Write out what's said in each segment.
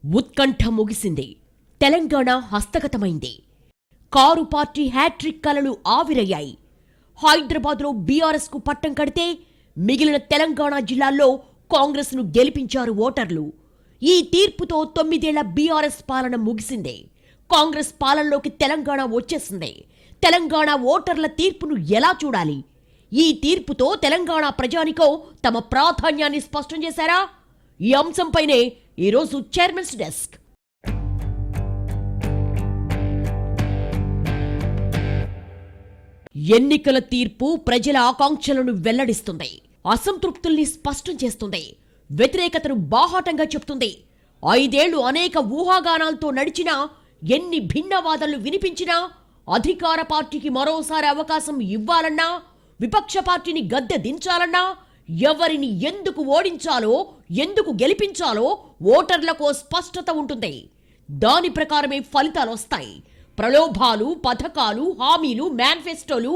ఉత్కంఠ ముగిసింది. Telangana హస్తగతమైంది. Car party hat trick కలలు ఆవిరయ్యాయి. హైదరాబాద్లో బీఆర్ఎస్కు పట్టం కడితే మిగిలిన తెలంగాణ జిల్లాల్లో కాంగ్రెస్ను గెలిపించారు ఓటర్లు. ఈ తీర్పుతో 9 ఏళ్ల బీఆర్ఎస్ పాలన ముగిసింది. కాంగ్రెస్ పాలనలోకి తెలంగాణ వచ్చేసింది. తెలంగాణ ఓటర్ల తీర్పును ఎలా చూడాలి? ఈ తీర్పుతో తెలంగాణ ప్రజానికో తమ ప్రాధాన్యాన్ని స్పష్టం చేశారా? ఈ అంశంపైనే ఈరోజు చైర్మన్స్ డెస్క్. ఎన్నికల తీర్పు ప్రజల ఆకాంక్షలను వెల్లడిస్తుంది. అసంతృప్తుల్ని స్పష్టం చేస్తుంది. వ్యతిరేకతను బాహాటంగా చెప్తుంది. 5 ఏళ్లు అనేక ఊహాగానాలతో నడిచినా, ఎన్ని భిన్నవాదాలు వినిపించినా, అధికార పార్టీకి మరోసారి అవకాశం ఇవ్వాలన్నా, విపక్ష పార్టీని గద్దె దించాలన్నా, ఎవరిని ఎందుకు ఓడించాలో, ఎందుకు గెలిపించాలో ఓటర్లకు స్పష్టత ఉంటుంది. దాని ప్రకారమే ఫలితాలొస్తాయి. ప్రలోభాలు, పథకాలు, హామీలు, మేనిఫెస్టోలు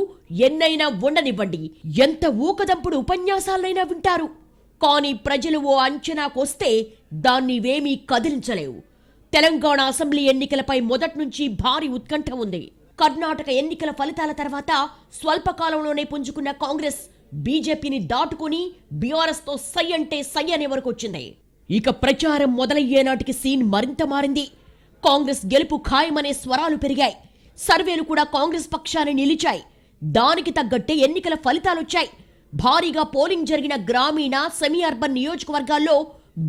ఎన్నైనా ఉండనివ్వండి, ఎంత ఊకదంపుడు ఉపన్యాసాలైనా వింటారు. కానీ ప్రజలు ఓ అంచనాకొస్తే దాన్నివేమీ కదిలించలేవు. తెలంగాణ అసెంబ్లీ ఎన్నికలపై మొదట్నుంచి భారీ ఉత్కంఠ ఉంది. కర్ణాటక ఎన్నికల ఫలితాల తర్వాత స్వల్పకాలంలోనే పుంజుకున్న కాంగ్రెస్ బీజేపీని దాటుకుని బీఆర్ఎస్తో సై అంటే సై అనే వరకు వచ్చింది. ఇక ప్రచారం మొదలయ్యే నాటికి సీన్ మరింత మారింది. కాంగ్రెస్ గెలుపు ఖాయమనే స్వరాలు పెరిగాయి. సర్వేలు కూడా కాంగ్రెస్ పక్షాన్ని నిలిచాయి. దానికి తగ్గట్టే ఎన్నికల ఫలితాలొచ్చాయి. భారీగా పోలింగ్ జరిగిన గ్రామీణ, సెమీ అర్బన్ నియోజకవర్గాల్లో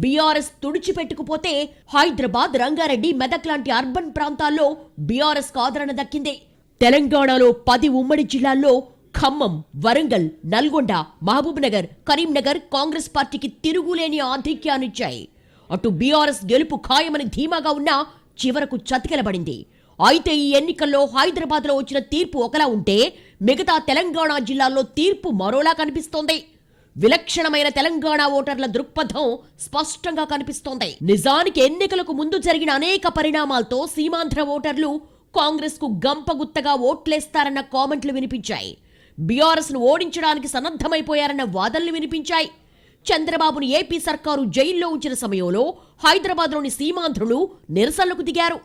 బీఆర్ఎస్ తుడిచిపెట్టుకుపోతే, హైదరాబాద్, రంగారెడ్డి, మెదక్ లాంటి అర్బన్ ప్రాంతాల్లో బీఆర్ఎస్ ఆదరణ దక్కింది. తెలంగాణలో 10 ఉమ్మడి జిల్లాల్లో ఖమ్మం, వరంగల్, నల్గొండ, మహబూబ్నగర్, కరీంనగర్ కాంగ్రెస్ పార్టీకి తిరుగులేని ఆధిక్యాన్నిచ్చాయి. అటు బీఆర్ఎస్ గెలుపు ఖాయమని ధీమాగా ఉన్నా చివరకు చతికిలబడింది. అయితే ఈ ఎన్నికల్లో హైదరాబాద్లో వచ్చిన తీర్పు ఒకలా ఉంటే, మిగతా తెలంగాణ జిల్లాల్లో తీర్పు మరోలా కనిపిస్తోంది. విలక్షణమైన తెలంగాణ ఓటర్ల దృక్పథం స్పష్టంగా కనిపిస్తోంది. నిజానికి ఎన్నికలకు ముందు జరిగిన అనేక పరిణామాలతో సీమాంధ్ర ఓటర్లు కాంగ్రెస్ కు గంపగుత్తగా ఓట్లేస్తారన్న కామెంట్లు వినిపించాయి. బీఆర్ఎస్ ను ఓడించడానికి సన్నద్ధమైపోయారన్న వాదనలు వినిపించాయి. చంద్రబాబును ఏపీ సర్కారు జైల్లో ఉంచిన సమయంలో హైదరాబాద్లోని సీమాంధ్రులు నిరసనలకు దిగారు.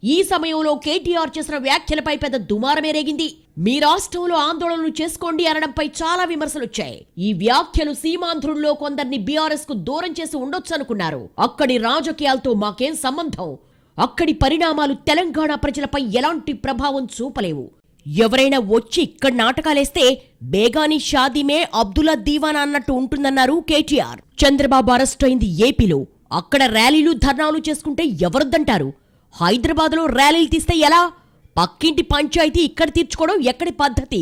ఈ సమయంలో కేటీఆర్ చేసిన వ్యాఖ్యలపై పెద్ద దుమారమే రేగింది. మీ రాష్ట్రంలో ఆందోళనలు చేసుకోండి అనడంపై చాలా విమర్శలొచ్చాయి. ఈ వ్యాఖ్యలు సీమాంధ్రుల్లో కొందరిని బీఆర్ఎస్ కు దూరం చేసి ఉండొచ్చనుకున్నారు. అక్కడి రాజకీయాలతో మాకేం సంబంధం, అక్కడి పరిణామాలు తెలంగాణ ప్రజలపై ఎలాంటి ప్రభావం చూపలేవు. ఎవరైనా వచ్చి ఇక్కడ నాటకాలేస్తే బేగానీ షాదీమే అబ్దుల్లా దీవానా అన్నట్టు ఉంటుందన్నారు కేటీఆర్. చంద్రబాబు అరెస్ట్ అయింది ఏపీలో. అక్కడ ర్యాలీలు, ధర్నాలు చేసుకుంటే ఎవరొద్దంటారు? హైదరాబాద్లో ర్యాలీలు తీస్తే ఎలా? పక్కింటి పంచాయతీ ఇక్కడ తీర్చుకోవడం ఎక్కడి పద్ధతి?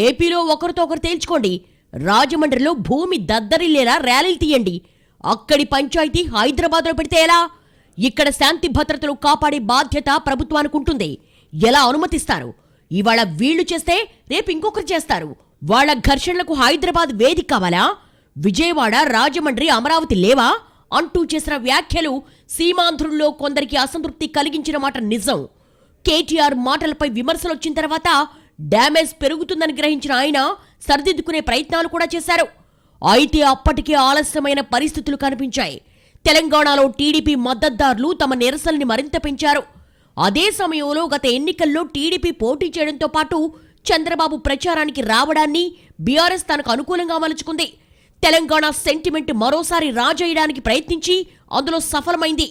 ఏపీలో ఒకరితో ఒకరు తేల్చుకోండి. రాజమండ్రిలో భూమి దద్దరిల్లేలా ర్యాలీలు తీయండి. అక్కడి పంచాయతీ హైదరాబాద్లో పెడితే ఎలా? ఇక్కడ శాంతి భద్రతలు కాపాడే బాధ్యత ప్రభుత్వానికి ఉంటుంది. ఎలా అనుమతిస్తారు? ఇవాళ వీళ్లు చేస్తే రేపు ఇంకొకరు చేస్తారు. వాళ్ల ఘర్షణలకు హైదరాబాద్ వేదిక కావాలా? విజయవాడ, రాజమండ్రి, అమరావతి లేవా అంటూ చేసిన వ్యాఖ్యలు సీమాంధ్రుల్లో కొందరికి అసంతృప్తి కలిగించిన మాట నిజం. కేటీఆర్ మాటలపై విమర్శలొచ్చిన తర్వాత డ్యామేజ్ పెరుగుతుందని గ్రహించిన ఆయన సరిదిద్దుకునే ప్రయత్నాలు కూడా చేశారు. అయితే అప్పటికే ఆలస్యమైన పరిస్థితులు కనిపించాయి. తెలంగాణలో టీడీపీ మద్దతుదారులు తమ నిరసనల్ని మరింత పెంచారు. అదే సమయంలో గత ఎన్నికల్లో టీడీపీ పోటీ చేయడంతో పాటు చంద్రబాబు ప్రచారానికి రావడాన్ని బీఆర్ఎస్ తనకు అనుకూలంగా మలుచుకుంది. తెలంగాణ సెంటిమెంట్ మరోసారి రాజేయడానికి ప్రయత్నించి అందులో సఫలమైంది.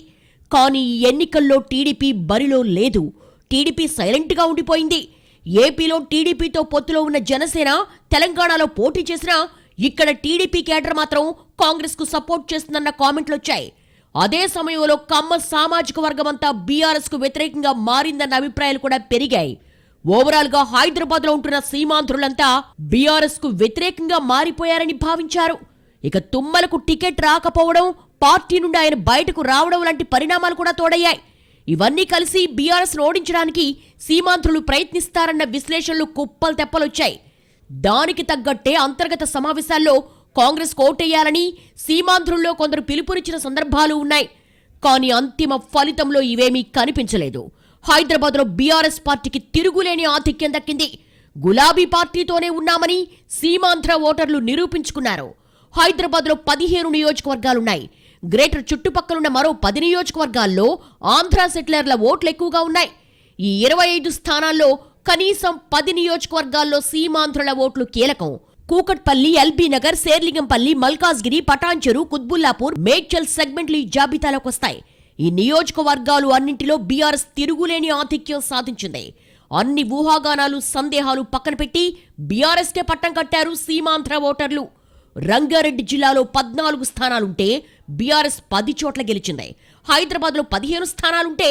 కానీ ఈ ఎన్నికల్లో టీడీపీ బరిలో లేదు. టీడీపీ సైలెంట్గా ఉండిపోయింది. ఏపీలో టీడీపీతో పొత్తులో ఉన్న జనసేన తెలంగాణలో పోటీ చేసినా ఇక్కడ టీడీపీ కేడర్ మాత్రం కాంగ్రెస్ కు సపోర్ట్ చేస్తుందన్న కామెంట్లొచ్చాయి. అదే సమయంలో కమ్మ సామాజిక వర్గమంతా బీఆర్ఎస్ కు వ్యతిరేకంగా మారిందన్న అభిప్రాయాలు కూడా పెరిగాయి. ఓవరాల్ గా హైదరాబాద్ లో ఉంటున్న సీమాంధ్రులంతా బీఆర్ఎస్ కు వ్యతిరేకంగా మారిపోయారని భావించారు. ఇక తుమ్మలకు టికెట్ రాకపోవడం, పార్టీ నుండి ఆయన బయటకు రావడం లాంటి పరిణామాలు కూడా తోడయ్యాయి. ఇవన్నీ కలిసి బీఆర్ఎస్ ను ఓడించడానికి సీమాంధ్రులు ప్రయత్నిస్తారన్న విశ్లేషణలు కుప్పలు తెప్పలొచ్చాయి. దానికి తగ్గట్టే అంతర్గత సమావేశాల్లో కాంగ్రెస్ కోటేయాలని సీమాంధ్రుల్లో కొందరు పిలుపునిచ్చిన సందర్భాలు ఉన్నాయి. కానీ అంతిమ ఫలితంలో ఇవేమీ కనిపించలేదు. హైదరాబాద్లో బీఆర్ఎస్ పార్టీకి తిరుగులేని ఆధిక్యం దక్కింది. గులాబీ పార్టీతోనే ఉన్నామని సీమాంధ్ర ఓటర్లు నిరూపించుకున్నారు. హైదరాబాద్లో 15 నియోజకవర్గాలున్నాయి. గ్రేటర్ చుట్టుపక్కలున్న మరో 10 నియోజకవర్గాల్లో ఆంధ్ర సెటిలర్ల ఓట్లు ఎక్కువగా ఉన్నాయి. ఈ 25 స్థానాల్లో కనీసం 10 నియోజకవర్గాల్లో సీమాంధ్రుల ఓట్లు కీలకం. కూకట్పల్లి, ఎల్బీ నగర్, శేర్లింగంపల్లి, మల్కాజ్గిరి, పటాన్చెరు, కుత్బుల్లాపూర్, మేడ్చల్ సెగ్మెంట్లు ఈ జాబితాలోకి వస్తాయి. ఈ నియోజకవర్గాలు అన్నింటిలో బీఆర్ఎస్ తిరుగులేని ఆధిక్యం సాధించింది. అన్ని ఊహాగానాలు, సందేహాలు పక్కన పెట్టి బీఆర్ఎస్కే పట్టం కట్టారు సీమాంధ్ర ఓటర్లు. రంగారెడ్డి జిల్లాలో 14 స్థానాలుంటే బీఆర్ఎస్ 10 చోట్ల గెలిచింది. హైదరాబాద్లో 15 స్థానాలుంటే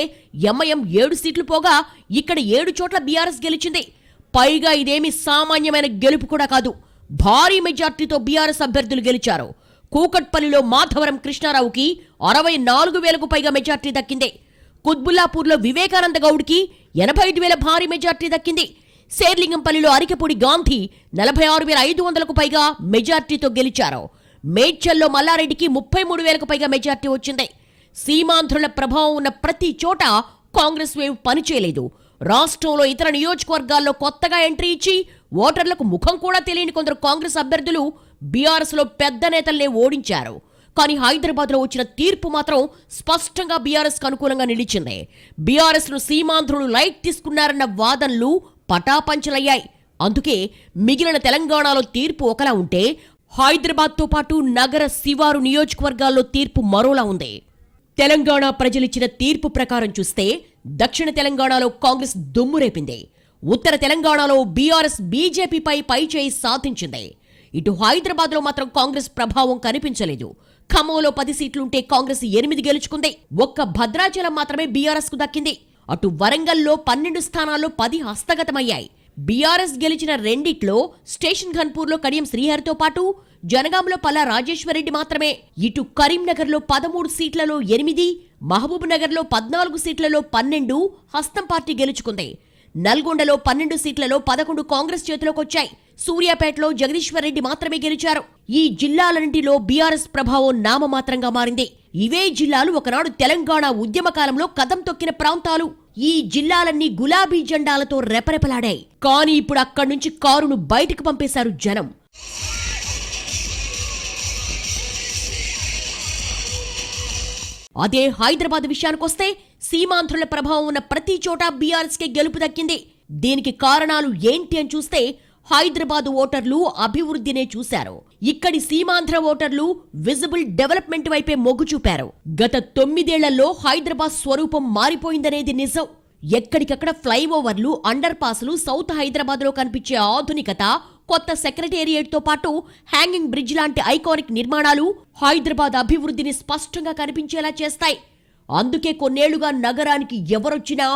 ఎంఐఎం 7 సీట్లు పోగా ఇక్కడ 7 చోట్ల బీఆర్ఎస్ గెలిచింది. పైగా ఇదేమీ సామాన్యమైన గెలుపు కూడా కాదు. భారీ మెజార్టీతో బీఆర్ఎస్ అభ్యర్థులు గెలిచారు. కూకట్పల్లిలో మాధవరం కృష్ణారావుకి 64,000కు పైగా మెజార్టీ దక్కింది. కుత్బుల్లాపూర్లో వివేకానంద గౌడ్కి 85,000 భారీ మెజార్టీ దక్కింది. శేర్లింగంపల్లిలో అరికెపూడి గాంధీ 46,500కు పైగా మెజార్టీతో గెలిచారు. మేడ్చల్లో మల్లారెడ్డికి 33,000కు పైగా మెజార్టీ వచ్చింది. సీమాంధ్రుల ప్రభావం ఉన్న ప్రతి చోట కాంగ్రెస్ వేవ్ పనిచేయలేదు. రాష్ట్రంలో ఇతర నియోజకవర్గాల్లో కొత్తగా ఎంట్రీ ఇచ్చి ఓటర్లకు ముఖం కూడా తెలియని కొందరు కాంగ్రెస్ అభ్యర్థులు బీఆర్ఎస్లో పెద్ద నేతల్నే ఓడించారు. కానీ హైదరాబాద్లో వచ్చిన తీర్పు మాత్రం స్పష్టంగా బీఆర్ఎస్కు అనుకూలంగా నిలిచింది. బీఆర్ఎస్ను సీమాంధ్రులు లైట్ తీసుకున్నారన్న వాదనలు పటాపంచలయ్యాయి. అందుకే మిగిలిన తెలంగాణలో తీర్పు ఒకలా ఉంటే హైదరాబాద్తో పాటు నగర శివారు నియోజకవర్గాల్లో తీర్పు మరోలా ఉంది. తెలంగాణ ప్రజలిచ్చిన తీర్పు ప్రకారం చూస్తే దక్షిణ తెలంగాణలో కాంగ్రెస్ దుమ్ము రేపింది. ఉత్తర తెలంగాణలో బీఆర్ఎస్ బీజేపీపై పైచేయి సాధించింది. ఇటు హైదరాబాద్లో మాత్రం కాంగ్రెస్ ప్రభావం కనిపించలేదు. ఖమ్మంలో 10 సీట్లుంటే కాంగ్రెస్ 8 గెలుచుకుంది. ఒక్క భద్రాచలం మాత్రమే బీఆర్ఎస్కు దక్కింది. అటు వరంగల్లో 12 స్థానాల్లో 10 హస్తగతమయ్యాయి. బీఆర్ఎస్ గెలిచిన రెండిట్లో స్టేషన్ ఘన్పూర్లో కడియం శ్రీహరితో పాటు జనగాంలో పల్లా రాజేశ్వరరెడ్డి మాత్రమే. ఇటు కరీంనగర్లో 13 సీట్లలో 8, మహబూబ్ నగర్లో 14 సీట్లలో 12 హస్తం పార్టీ గెలుచుకుంది. నల్గొండలో 12 సీట్లలో 11 కాంగ్రెస్ చేతిలోకొచ్చాయి. సూర్యాపేటలో జగదీశ్వరరెడ్డి మాత్రమే గెలిచారు. ఈ జిల్లాలన్నింటిలో బీఆర్ఎస్ ప్రభావం నామమాత్రంగా మారింది. ఇవే జిల్లాలు ఒకనాడు తెలంగాణ ఉద్యమ కాలంలో కదం తొక్కిన ప్రాంతాలు. ఈ జిల్లాలన్నీ గులాబీ జెండాలతో రెపరెపలాడాయి. కానీ ఇప్పుడు అక్కడి నుంచి కారును బయటకు పంపేశారు జనం. అదే హైదరాబాద్ విషయానికొస్తే సీమాంధ్రుల ప్రభావం ఉన్న ప్రతి చోట బీఆర్ఎస్కే గెలుపు దక్కింది. దీనికి కారణాలు ఏంటి అని చూస్తే హైదరాబాద్ ఓటర్లు అభివృద్ధినే చూశారు. ఇక్కడి సీమాంధ్ర ఓటర్లు విజిబుల్ డెవలప్మెంట్ వైపే మొగ్గు చూపారు. గత 9 ఏళ్లలో హైదరాబాద్ స్వరూపం మారిపోయిందనేది నిజం. ఎక్కడికక్కడ ఫ్లైఓవర్లు, అండర్ పాస్లు, సౌత్ హైదరాబాద్ లో కనిపించే ఆధునికత, కొత్త సెక్రటేరియట్ తో పాటు హ్యాంగింగ్ బ్రిడ్జ్ లాంటి ఐకానిక్ నిర్మాణాలు హైదరాబాద్ అభివృద్ధిని స్పష్టంగా కనిపించేలా చేస్తాయి. అందుకే కొన్నేళ్లుగా నగరానికి ఎవరొచ్చినా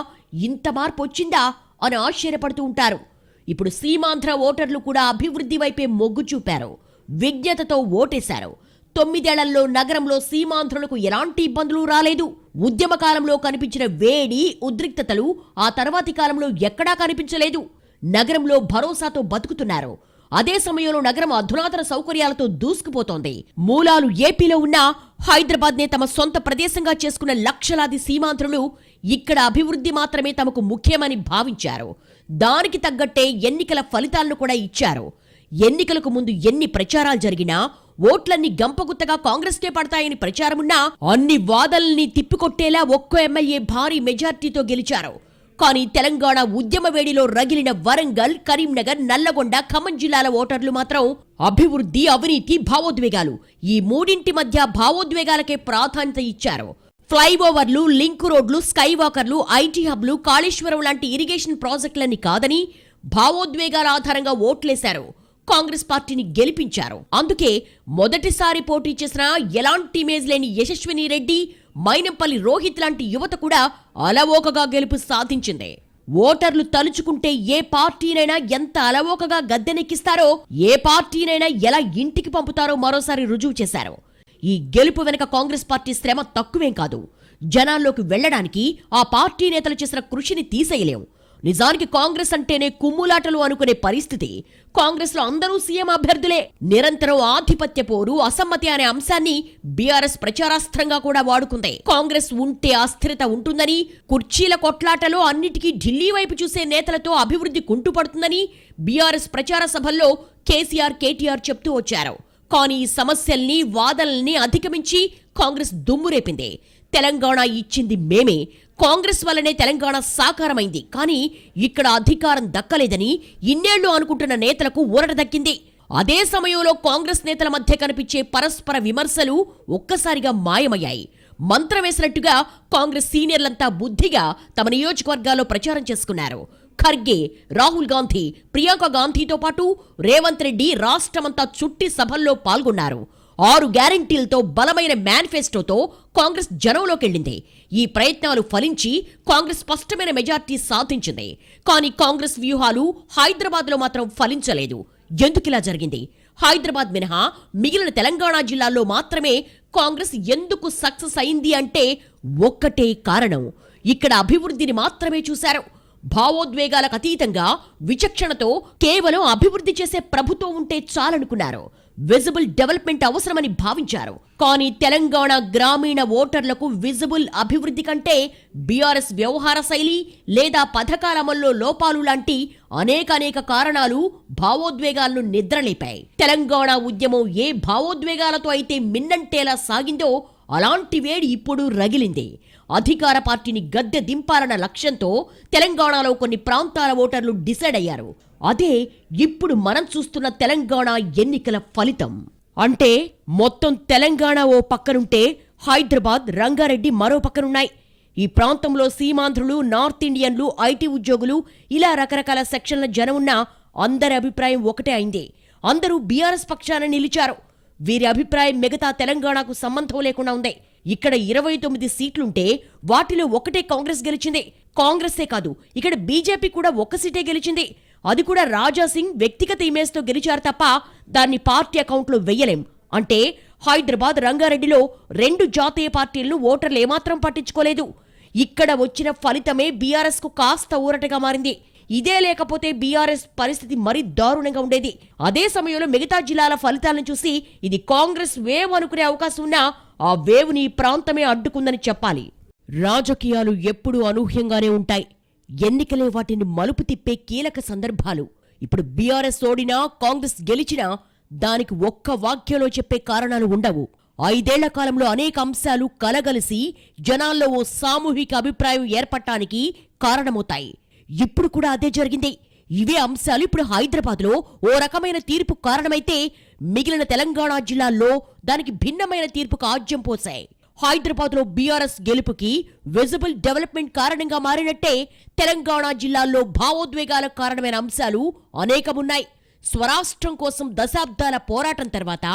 ఇంత మార్పు వచ్చిందా అని ఆశ్చర్యపడుతూ ఉంటారు. ఇప్పుడు సీమాంధ్ర ఓటర్లు కూడా అభివృద్ధి వైపే మొగ్గు చూపారు. విజ్ఞతతో ఓటేశారు. 9 ఏళ్లలో నగరంలో సీమాంధ్రులకు ఎలాంటి ఇబ్బందులు రాలేదు. ఉద్యమ కాలంలో కనిపించిన వేడి, ఉద్రిక్తతలు ఆ తర్వాతి కాలంలో ఎక్కడా కనిపించలేదు. నగరంలో భరోసాతో బతుకుతున్నారు. అదే సమయంలో నగరం అధునాతన సౌకర్యాలతో దూసుకుపోతోంది. మూలాలు ఏపీలో ఉన్నా హైదరాబాద్నే తమ సొంత ప్రదేశంగా చేసుకున్న లక్షలాది సీమాంధ్రులు ఇక్కడ అభివృద్ధి మాత్రమే తమకు ముఖ్యమని భావించారు. దానికి తగ్గట్టే ఎన్నికల ఫలితాలను కూడా ఇచ్చారు. ఎన్నికలకు ముందు ఎన్ని ప్రచారాలు జరిగినా ఓట్లన్నీ గంపగుత్తగా కాంగ్రెస్కే పడతాయని ప్రచారమున్నా అన్ని వాదనల్ని తిప్పికొట్టేలా ఒక్కో ఎమ్మెల్యే భారీ మెజార్టీతో గెలిచారు. కానీ తెలంగాణ ఉద్యమ వేడిలో రగిలిన వరంగల్, కరీంనగర్, నల్లగొండ, ఖమ్మం జిల్లాల ఓటర్లు మాత్రం అభివృద్ధి, అవినీతి, భావోద్వేగాలు ఈ మూడింటి మధ్య భావోద్వేగాలకే ప్రాధాన్యత ఇచ్చారు. ఫ్లైఓవర్లు, లింక్ రోడ్లు, స్కైవాకర్లు, ఐటీ హబ్లు, కాళేశ్వరం లాంటి ఇరిగేషన్ ప్రాజెక్టులని కాదని భావోద్వేగాల ఆధారంగా ఓట్లేశారు. కాంగ్రెస్ పార్టీని గెలిపించారు. అందుకే మొదటిసారి పోటీ చేసిన ఎలాంటి ఇమేజ్ లేని యశస్విని రెడ్డి, మైనంపల్లి రోహిత్ లాంటి యువత కూడా అలవోకగా గెలుపు సాధించింది. ఓటర్లు తలుచుకుంటే ఏ పార్టీనైనా ఎంత అలవోకగా గద్దెనెక్కిస్తారో, ఏ పార్టీనైనా ఎలా ఇంటికి పంపుతారో మరోసారి రుజువు చేశారు. ఈ గెలుపు వెనక కాంగ్రెస్ పార్టీ శ్రమ తక్కువేం కాదు. జనాల్లోకి వెళ్లడానికి ఆ పార్టీ నేతలు చేసిన కృషిని తీసేయలేం. నిజానికి కాంగ్రెస్ అంటేనే కుమ్ములాటలు అనుకునే పరిస్థితి. కాంగ్రెస్ లో అందరూ సీఎం అభ్యర్థులే. నిరంతరం ఆధిపత్య పోరు, అసమ్మతి అనే అంశాన్ని బీఆర్ఎస్ ప్రచారాస్త్రంగా కూడా వాడుకుంది. కాంగ్రెస్ ఉంటే అస్థిరత ఉంటుందని, కుర్చీల కొట్లాటలో అన్నిటికీ ఢిల్లీ వైపు చూసే నేతలతో అభివృద్ధి కుంటుపడుతుందని బీఆర్ఎస్ ప్రచార సభల్లో కేసీఆర్, కేటీఆర్ చెప్తూ వచ్చారు. కానీ ఈ సమస్యల్ని, వాదనల్ని అధిగమించి కాంగ్రెస్ దుమ్మురేపింది. తెలంగాణ ఇచ్చింది మేమే, కాంగ్రెస్ వల్లనే తెలంగాణ సాకారమైంది, కానీ ఇక్కడ అధికారం దక్కలేదని ఇన్నేళ్లు అనుకుంటున్న నేతలకు ఊరట దక్కింది. అదే సమయంలో కాంగ్రెస్ నేతల మధ్య కనిపించే పరస్పర విమర్శలు ఒక్కసారిగా మాయమయ్యాయి. మంత్రం వేసినట్టుగా కాంగ్రెస్ సీనియర్లంతా బుద్ధిగా తమ నియోజకవర్గాల్లో ప్రచారం చేసుకున్నారు. ఖర్గే, రాహుల్ గాంధీ, ప్రియాంక గాంధీతో పాటు రేవంత్ రెడ్డి రాష్ట్రమంతా చుట్టి సభల్లో పాల్గొన్నారు. 6 గ్యారంటీలతో బలమైన మేనిఫెస్టోతో కాంగ్రెస్ జనంలోకెళ్లింది. ఈ ప్రయత్నాలు ఫలించి కాంగ్రెస్ స్పష్టమైన మెజార్టీ సాధించింది. కానీ కాంగ్రెస్ వ్యూహాలు హైదరాబాద్లో మాత్రం ఫలించలేదు. ఎందుకిలా జరిగింది? హైదరాబాద్ మినహా మిగిలిన తెలంగాణ జిల్లాల్లో మాత్రమే కాంగ్రెస్ ఎందుకు సక్సెస్ అయింది అంటే ఒక్కటే కారణం. ఇక్కడ అభివృద్ధిని మాత్రమే చూశారు. భావోద్వేగాలకు అతీతంగా విచక్షణతో కేవలం అభివృద్ధి చేసే ప్రభుత్వం ఉంటే చాలనుకున్నారు. విజిబుల్ డెవలప్మెంట్ అవసరమని భావించారు. కానీ తెలంగాణ గ్రామీణ ఓటర్లకు విజిబుల్ అభివృద్ధి కంటే బీఆర్ఎస్ వ్యవహార శైలి లేదా పథకాల అమల్లో లోపాలు లాంటి అనేక కారణాలు భావోద్వేగాలను నిద్రలేపాయి. తెలంగాణ ఉద్యమం ఏ భావోద్వేగాలతో అయితే మిన్నంటేలా సాగిందో అలాంటి వేడి ఇప్పుడు రగిలింది. అధికార పార్టీని గద్దె దింపాలన్న లక్ష్యంతో తెలంగాణలో కొన్ని ప్రాంతాల ఓటర్లు డిసైడ్ అయ్యారు. అదే ఇప్పుడు మనం చూస్తున్న తెలంగాణ ఎన్నికల ఫలితం. అంటే మొత్తం తెలంగాణ ఓ పక్కనుంటే హైదరాబాద్, రంగారెడ్డి మరో పక్కనున్నాయి. ఈ ప్రాంతంలో సీమాంధ్రులు, నార్త్ ఇండియన్లు, ఐటీ ఉద్యోగులు ఇలా రకరకాల సెక్షన్ల జనం ఉన్న అందరి అభిప్రాయం ఒకటే అయింది. అందరూ బీఆర్ఎస్ పక్షాన నిలిచారు. వీరి అభిప్రాయం మిగతా తెలంగాణకు సంబంధం లేకుండా ఉంది. ఇక్కడ 29 సీట్లుంటే వాటిలో ఒకటే కాంగ్రెస్ గెలిచింది. కాంగ్రెసే కాదు, ఇక్కడ బీజేపీ కూడా 1 సీటే గెలిచింది. అది కూడా రాజాసింగ్ వ్యక్తిగత ఇమేజ్తో గెలిచారు తప్ప దాన్ని పార్టీ అకౌంట్లో వెయ్యలేం. అంటే హైదరాబాద్, రంగారెడ్డిలో 2 జాతీయ పార్టీలను ఓటర్లు ఏమాత్రం పట్టించుకోలేదు. ఇక్కడ వచ్చిన ఫలితమే బీఆర్ఎస్ కు కాస్త ఊరటగా మారింది. ఇదే లేకపోతే బీఆర్ఎస్ పరిస్థితి మరీ దారుణంగా ఉండేది. అదే సమయంలో మిగతా జిల్లాల ఫలితాలను చూసి ఇది కాంగ్రెస్ వేవ్ అనుకునే అవకాశం ఉన్నా ఆ వేవ్ని ప్రాంతమే అడ్డుకుందని చెప్పాలి. రాజకీయాలు ఎప్పుడూ అనూహ్యంగానే ఉంటాయి. ఎన్నికలే వాటిని మలుపు తిప్పే కీలక సందర్భాలు. ఇప్పుడు బీఆర్ఎస్ ఓడినా, కాంగ్రెస్ గెలిచినా దానికి ఒక్క వాక్యంలో చెప్పే కారణాలు ఉండవు. 5 ఏళ్ల కాలంలో అనేక అంశాలు కలగలిసి జనాల్లో ఓ సామూహిక అభిప్రాయం ఏర్పడటానికి కారణమవుతాయి. ఇప్పుడు కూడా అదే జరిగింది. ఇవే అంశాలు ఇప్పుడు హైదరాబాద్లో ఓ రకమైన తీర్పు కారణమైతే మిగిలిన తెలంగాణ జిల్లాల్లో దానికి భిన్నమైన తీర్పుకు ఆజ్యం పోశాయి. హైదరాబాద్లో బీఆర్ఎస్ గెలుపుకి విజిబుల్ డెవలప్మెంట్ కారణంగా మారినట్టే తెలంగాణ జిల్లాల్లో భావోద్వేగాలకు కారణమైన అంశాలు అనేకమున్నాయి. స్వరాష్ట్రం కోసం దశాబ్దాల పోరాటం తర్వాత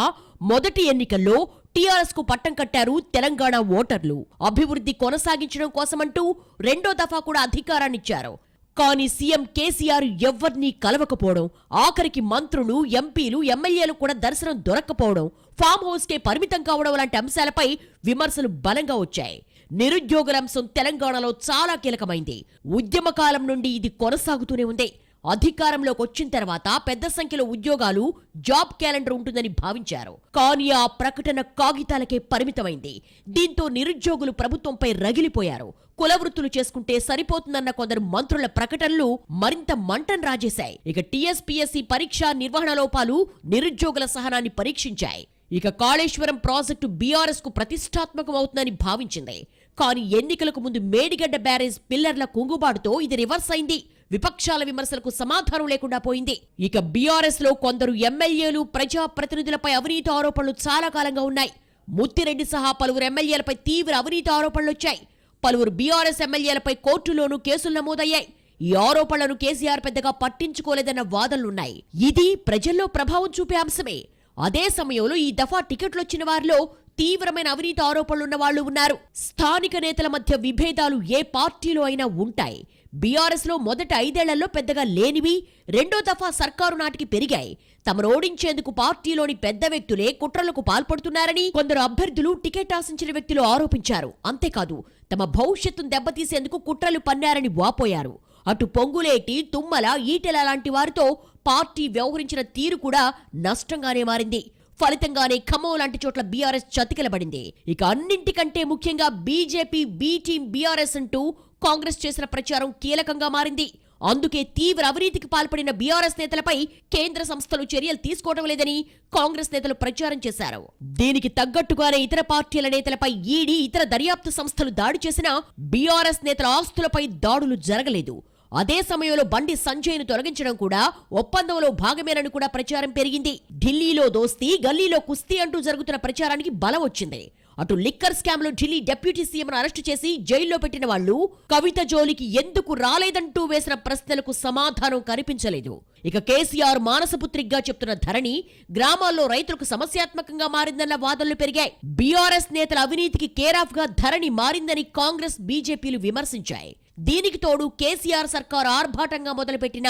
మొదటి ఎన్నికల్లో టీఆర్ఎస్ కు పట్టం కట్టారు తెలంగాణ ఓటర్లు. అభివృద్ధి కొనసాగించడం కోసమంటూ 2వ దఫా కూడా అధికారాన్నిచ్చారు. కానీ సీఎం కేసీఆర్ ఎవ్వర్నీ కలవకపోవడం, ఆఖరికి మంత్రులు, ఎంపీలు, ఎమ్మెల్యేలు కూడా దర్శనం దొరక్కపోవడం, ఫామ్ హౌస్ కే పరిమితం కావడం లాంటి అంశాలపై విమర్శలు బలంగా వచ్చాయి. నిరుద్యోగుల అంశం తెలంగాణలో చాలా కీలకమైంది. ఉద్యమ కాలం నుండి ఇది కొనసాగుతూనే ఉంది. అధికారంలోకి వచ్చిన తర్వాత పెద్ద సంఖ్యలో ఉద్యోగాలు, జాబ్ క్యాలెండర్ ఉంటుందని భావించారు. కానీ ఆ ప్రకటన కాగితాలకే పరిమితమైంది. దీంతో నిరుద్యోగులు ప్రభుత్వంపై రగిలిపోయారు. కుల వృత్తులు చేసుకుంటే సరిపోతుందన్న కొందరు మంత్రుల ప్రకటనలు మరింత మంటను రాజేశాయి. ఇక టీఎస్పీఎస్సీ పరీక్ష నిర్వహణ లోపాలు నిరుద్యోగుల సహనాన్ని పరీక్షించాయి. ఇక కాళేశ్వరం ప్రాజెక్టు బీఆర్ఎస్ కు ప్రతిష్టాత్మకమవుతుందని భావించింది. కానీ ఎన్నికలకు ముందు మేడిగడ్డ బ్యారేజ్ పిల్లర్ల కుంగుబాటుతో ఇది రివర్స్ అయింది. విపక్షాల విమర్శలకు సమాధానం లేకుండా పోయింది. ఇక బీఆర్ఎస్ లో కొందరు ఎమ్మెల్యేలు, ప్రజాప్రతినిధులపై అవినీతి ఆరోపణలు చాలా కాలంగా ఉన్నాయి. ముత్తిరెడ్డి సహా పలువురు ఎమ్మెల్యేలపై తీవ్ర అవినీతి ఆరోపణలొచ్చాయి. పలువురు బీఆర్ఎస్ ఎమ్మెల్యేలపై కోర్టులోనూ కేసులు నమోదయ్యాయి. ఈ ఆరోపణలను కేసీఆర్ పెద్దగా పట్టించుకోలేదన్న వాదనలున్నాయి. ఇది ప్రజల్లో ప్రభావం చూపే అంశమే. అదే సమయంలో ఈ దఫా టికెట్లొచ్చిన వారిలో తీవ్రమైన అవినీతి ఆరోపణలున్న వాళ్లు ఉన్నారు. స్థానిక నేతల మధ్య విభేదాలు ఏ పార్టీలో అయినా ఉంటాయి. బీఆర్ఎస్ లో మొదట 5 ఏళ్లలో పెద్దగా లేనివి 2వ దఫా సర్కారు నాటికి పెరిగాయి. తమను ఓడించేందుకు పార్టీలోని పెద్ద వ్యక్తులే కుట్రలకు పాల్పడుతున్నారని కొందరు అభ్యర్థులు, టికెట్ ఆశించిన వ్యక్తులు ఆరోపించారు. అంతేకాదు తమ భవిష్యత్తును దెబ్బతీసేందుకు కుట్రలు పన్నారని వాపోయారు. అటు పొంగులేటి, తుమ్మల, ఈటెల లాంటి వారితో పార్టీ వ్యవహరించిన తీరు కూడా నష్టంగానే మారింది. ఫలితంగానే ఖమ్మం లాంటి చోట్ల బీఆర్ఎస్ చతికిలబడింది. ఇక అన్నింటికంటే ముఖ్యంగా బీజేపీ బీ టీం బీఆర్ఎస్ అంటూ కాంగ్రెస్ చేసిన ప్రచారం కీలకంగా మారింది. అందుకే తీవ్ర అవినీతికి పాల్పడిన బీఆర్ఎస్ నేతలపై కేంద్ర సంస్థలు చర్యలు తీసుకోవడం లేదని కాంగ్రెస్ నేతలు ప్రచారం చేశారు. దీనికి తగ్గట్టుగానే ఇతర పార్టీల నేతలపై ఈడీ, ఇతర దర్యాప్తు సంస్థలు దాడి చేసినా బీఆర్ఎస్ నేతల ఆస్తులపై దాడులు జరగలేదు. అదే సమయంలో బండి సంజయ్ను తొలగించడం కూడా ఒప్పందంలో భాగమేనని కూడా ప్రచారం పెరిగింది. ఢిల్లీలో దోస్తీ, గల్లీలో కుస్తీ అంటూ జరుగుతున్న ప్రచారానికి బలం వచ్చింది. అటు లిక్కర్ స్కామ్ లో ఢిల్లీ డిప్యూటీ సీఎంను అరెస్టు చేసి జైల్లో పెట్టిన వాళ్లు కవిత జోలికి ఎందుకు రాలేదంటూ వేసిన ప్రశ్నలకు సమాధానం కనిపించలేదు. ఇక కేసీఆర్ మానసపుత్రిగా చెప్తున్న ధరణి గ్రామాల్లో రైతులకు సమస్యాత్మకంగా మారిందన్న వాదనలు పెరిగాయి. బీఆర్ఎస్ నేతల అవినీతికి కేరాఫ్ గా ధరణి మారిందని కాంగ్రెస్, బీజేపీలు విమర్శించాయి. దీనికి తోడు కేసీఆర్ సర్కార్ ఆర్భాటంగా మొదలుపెట్టిన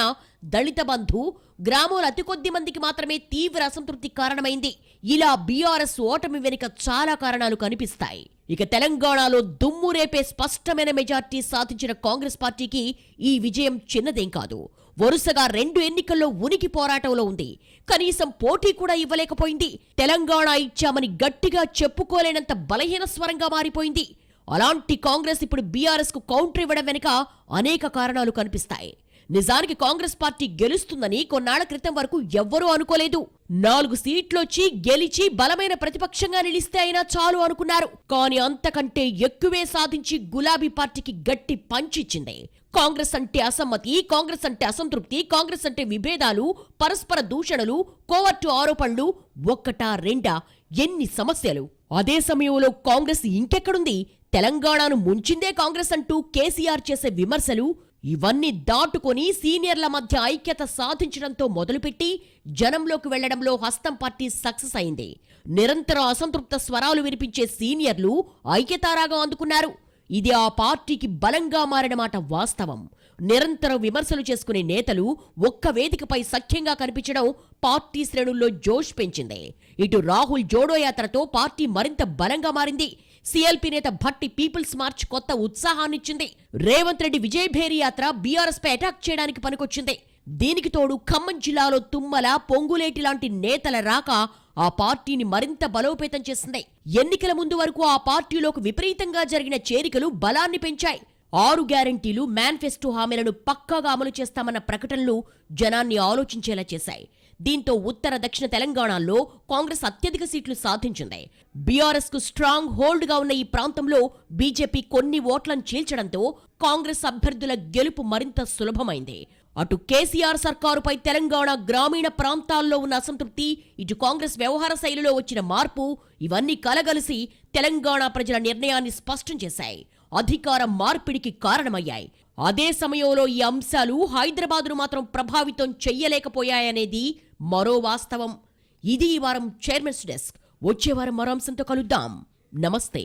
దళిత బంధు గ్రామంలో అతి కొద్ది మందికి మాత్రమే తీవ్ర అసంతృప్తి కారణమైంది. ఇలా బీఆర్ఎస్ ఓటమి వెనుక చాలా కారణాలు కనిపిస్తాయి. ఇక తెలంగాణలో దుమ్ము రేపే స్పష్టమైన మెజార్టీ సాధించిన కాంగ్రెస్ పార్టీకి ఈ విజయం చిన్నదేం కాదు. వరుసగా 2 ఎన్నికల్లో ఉనికి పోరాటంలో ఉంది. కనీసం పోటీ కూడా ఇవ్వలేకపోయింది. తెలంగాణ ఇచ్చామని గట్టిగా చెప్పుకోలేనంత బలహీన స్వరంగా మారిపోయింది. అలాంటి కాంగ్రెస్ ఇప్పుడు బీఆర్ఎస్ కు కౌంటర్ ఇవ్వడం వెనుక అనేక కారణాలు కనిపిస్తాయి. నిజానికి కాంగ్రెస్ పార్టీ గెలుస్తుందని కొన్నాళ్ల క్రితం వరకు ఎవ్వరూ అనుకోలేదు. 4 సీట్లొచ్చి గెలిచి బలమైన ప్రతిపక్షంగా నిలిస్తే అయినా చాలు అనుకున్నారు. కానీ అంతకంటే ఎక్కువే సాధించి గులాబీ పార్టీకి గట్టి పంచిచ్చింది. కాంగ్రెస్ అంటే అసమ్మతి, కాంగ్రెస్ అంటే అసంతృప్తి, కాంగ్రెస్ అంటే విభేదాలు, పరస్పర దూషణలు, కోవర్టు ఆరోపణలు, ఒక్కటా రెండా ఎన్ని సమస్యలు. అదే సమయంలో కాంగ్రెస్ ఇంకెక్కడుంది? తెలంగాణను ముంచిందే కాంగ్రెస్ అంటూ కేసీఆర్ చేసే విమర్శలు, ఇవన్నీ దాటుకొని సీనియర్ల మధ్య ఐక్యత సాధించడంతో మొదలుపెట్టి జనంలోకి వెళ్లడంలో హస్తం పార్టీ సక్సెస్ అయింది. నిరంతర అసంతృప్త స్వరాలు వినిపించే సీనియర్లు ఐక్యతారాగా అందుకున్నారు. ఇది ఆ పార్టీకి బలంగా మారిన మాట వాస్తవం. నిరంతరం విమర్శలు చేసుకునే నేతలు ఒక్క వేదికపై సఖ్యంగా కనిపించడం పార్టీ శ్రేణుల్లో జోష్ పెంచింది. ఇటు రాహుల్ జోడో యాత్రతో పార్టీ మరింత బలంగా మారింది. సీఎల్పీ నేత భట్టి పీపుల్స్ మార్చ్ కొత్త ఉత్సాహాన్నిచ్చింది. రేవంత్ రెడ్డి విజయభేరి యాత్ర బీఆర్ఎస్ పై అటాక్ చేయడానికి పనికొచ్చింది. దీనికి తోడు ఖమ్మం జిల్లాలో తుమ్మల, పొంగులేటి లాంటి నేతల రాక ఆ పార్టీని మరింత బలోపేతం చేసింది. ఎన్నికల ముందు వరకు ఆ పార్టీలోకి విపరీతంగా జరిగిన చేరికలు బలాన్ని పెంచాయి. 6 గ్యారంటీలు, మేనిఫెస్టో హామీలను పక్కాగా అమలు చేస్తామన్న ప్రకటనలు జనాన్ని ఆలోచించేలా చేశాయి. దీంతో ఉత్తర, దక్షిణ తెలంగాణలో కాంగ్రెస్ అత్యధిక సీట్లు సాధించింది. బీఆర్ఎస్ కు స్ట్రాంగ్ హోల్డ్ గా ఉన్న ఈ ప్రాంతంలో బీజేపీ కొన్ని ఓట్లను చీల్చడంతో కాంగ్రెస్ అభ్యర్థుల గెలుపు మరింత సులభమైంది. అటు కేసీఆర్ సర్కారుపై తెలంగాణ గ్రామీణ ప్రాంతాల్లో ఉన్న అసంతృప్తి, ఇటు కాంగ్రెస్ వ్యవహార శైలిలో వచ్చిన మార్పు, ఇవన్నీ కలగలిసి తెలంగాణ ప్రజల నిర్ణయాన్ని స్పష్టం చేశాయి. అధికార మార్పిడికి కారణమయ్యాయి. అదే సమయంలో ఈ అంశాలు హైదరాబాదును మాత్రం ప్రభావితం చెయ్యలేకపోయాయనేది మరో వాస్తవం. ఇది ఈ వారం చైర్మన్స్ డెస్క్. వచ్చే వారం మరో అంశంతో కలుద్దాం. నమస్తే.